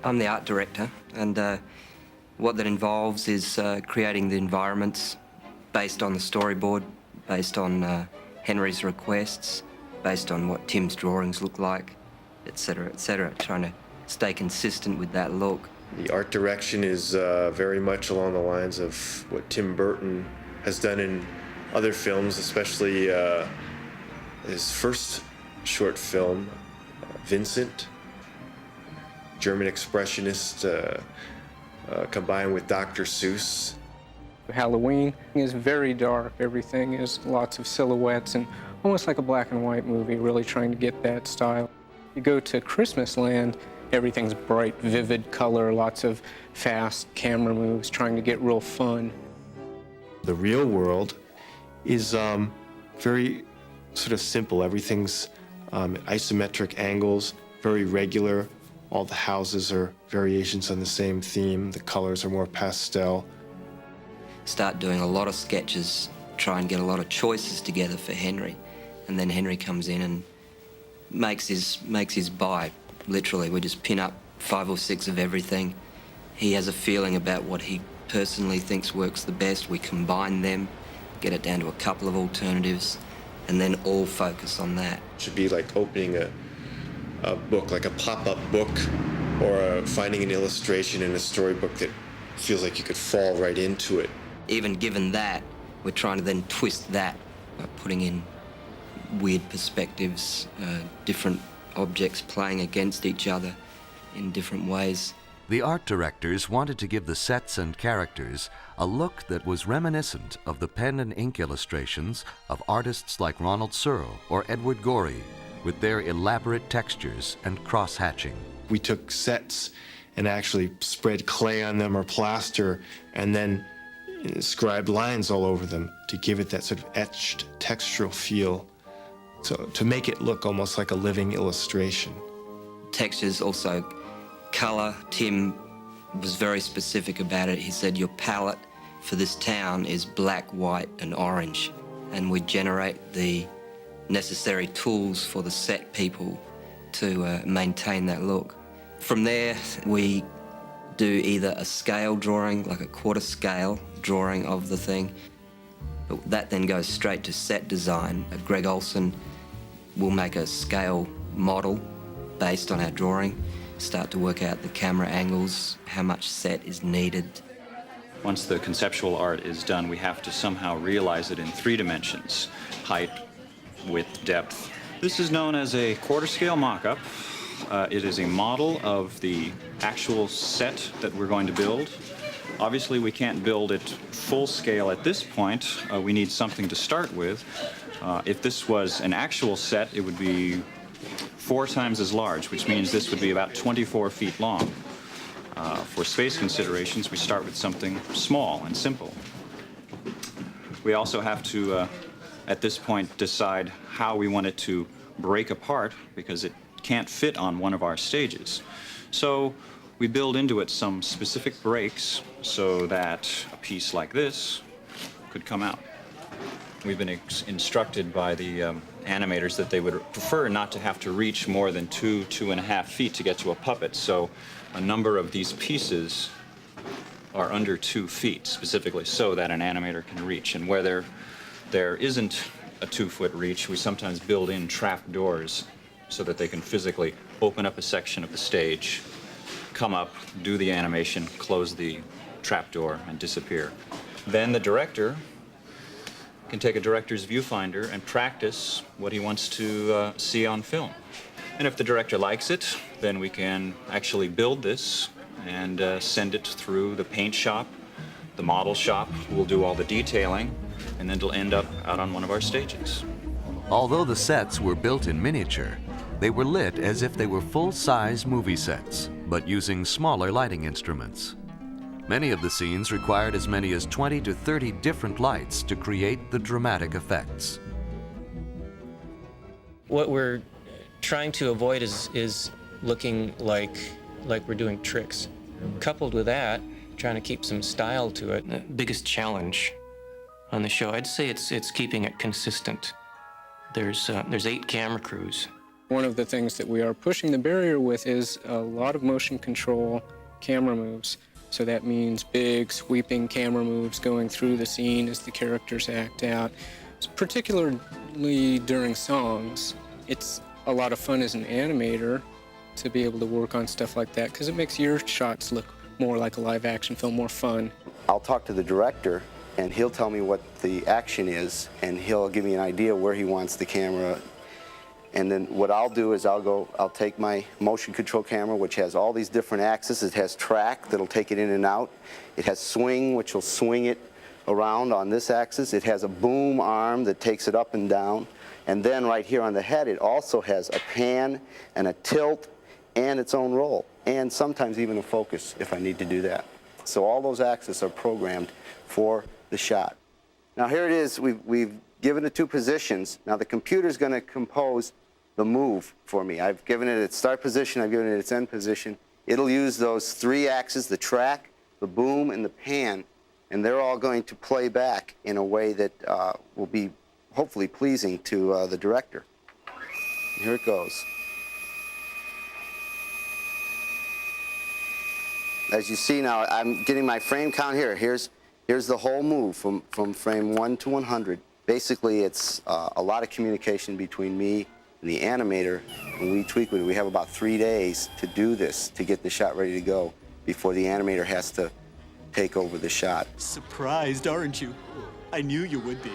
I'm the art director, and what that involves is creating the environments based on the storyboard, based on Henry's requests, based on what Tim's drawings look like, etc., trying to stay consistent with that look. The art direction is very much along the lines of what Tim Burton has done in other films, especially his first short film, Vincent, German expressionist combined with Dr. Seuss. Halloween is very dark. Everything is lots of silhouettes and almost like a black and white movie, really trying to get that style. You go to Christmas Land, everything's bright, vivid color, lots of fast camera moves, trying to get real fun. The real world is very sort of simple. Everything's at isometric angles, very regular. All the houses are variations on the same theme. The colors are more pastel. Start doing a lot of sketches, try and get a lot of choices together for Henry. And then Henry comes in and makes his buy, literally. We just pin up 5 or 6 of everything. He has a feeling about what he personally thinks works the best. We combine them, get it down to a couple of alternatives, and then all focus on that. It should be like opening a book, like a pop-up book, or finding an illustration in a storybook that feels like you could fall right into it. Even given that, we're trying to then twist that by putting in weird perspectives, different objects playing against each other in different ways. The art directors wanted to give the sets and characters a look that was reminiscent of the pen and ink illustrations of artists like Ronald Searle or Edward Gorey, with their elaborate textures and cross-hatching. We took sets and actually spread clay on them or plaster, and then scribed lines all over them to give it that sort of etched textural feel, so to make it look almost like a living illustration. Textures, also color. Tim was very specific about it. He said, your palette for this town is black, white, and orange, and we generate the necessary tools for the set people to maintain that look. From there, we do either a scale drawing, like a quarter scale drawing of the thing. That then goes straight to set design. Greg Olson will make a scale model based on our drawing, start to work out the camera angles, how much set is needed. Once the conceptual art is done, we have to somehow realize it in 3 dimensions: height, width, depth. This is known as a quarter scale mock-up. It is a model of the actual set that we're going to build. Obviously, we can't build it full scale at this point. We need something to start with. If this was an actual set, it would be 4 times as large, which means this would be about 24 feet long. For space considerations, we start with something small and simple. We also have to, at this point, decide how we want it to break apart, because it can't fit on one of our stages. So we build into it some specific breaks so that a piece like this could come out. We've been instructed by the animators that they would prefer not to have to reach more than 2.5 feet to get to a puppet. So a number of these pieces are under 2 feet, specifically so that an animator can reach. And where there isn't a 2-foot reach, we sometimes build in trap doors so that they can physically open up a section of the stage, come up, do the animation, close the trapdoor, and disappear. Then the director can take a director's viewfinder and practice what he wants to see on film. And if the director likes it, then we can actually build this and send it through the paint shop, the model shop, who will do all the detailing, and then it'll end up out on one of our stages. Although the sets were built in miniature, they were lit as if they were full-size movie sets, but using smaller lighting instruments. Many of the scenes required as many as 20 to 30 different lights to create the dramatic effects. What we're trying to avoid is looking like we're doing tricks. Coupled with that, trying to keep some style to it. The biggest challenge on the show, I'd say it's keeping it consistent. There's 8 camera crews, One of the things that we are pushing the barrier with is a lot of motion control camera moves. So that means big, sweeping camera moves going through the scene as the characters act out. Particularly during songs, it's a lot of fun as an animator to be able to work on stuff like that because it makes your shots look more like a live action film, more fun. I'll talk to the director and he'll tell me what the action is and he'll give me an idea where he wants the camera. And then what I'll do is I'll take my motion control camera, which has all these different axes. It has track that'll take it in and out. It has swing, which will swing it around on this axis. It has a boom arm that takes it up and down. And then right here on the head, it also has a pan and a tilt and its own roll, and sometimes even a focus if I need to do that. So all those axes are programmed for the shot. Now here it is, we've given it 2 positions. Now the computer's going to compose the move for me. I've given it its start position, I've given it its end position. It'll use those 3 axes, the track, the boom, and the pan, and they're all going to play back in a way that will be hopefully pleasing to the director. Here it goes. As you see now, I'm getting my frame count here. Here's the whole move from frame 1 to 100. Basically, it's a lot of communication between me and the animator. When we tweak with it, we have about 3 days to do this, to get the shot ready to go before the animator has to take over the shot. Surprised, aren't you? I knew you would be.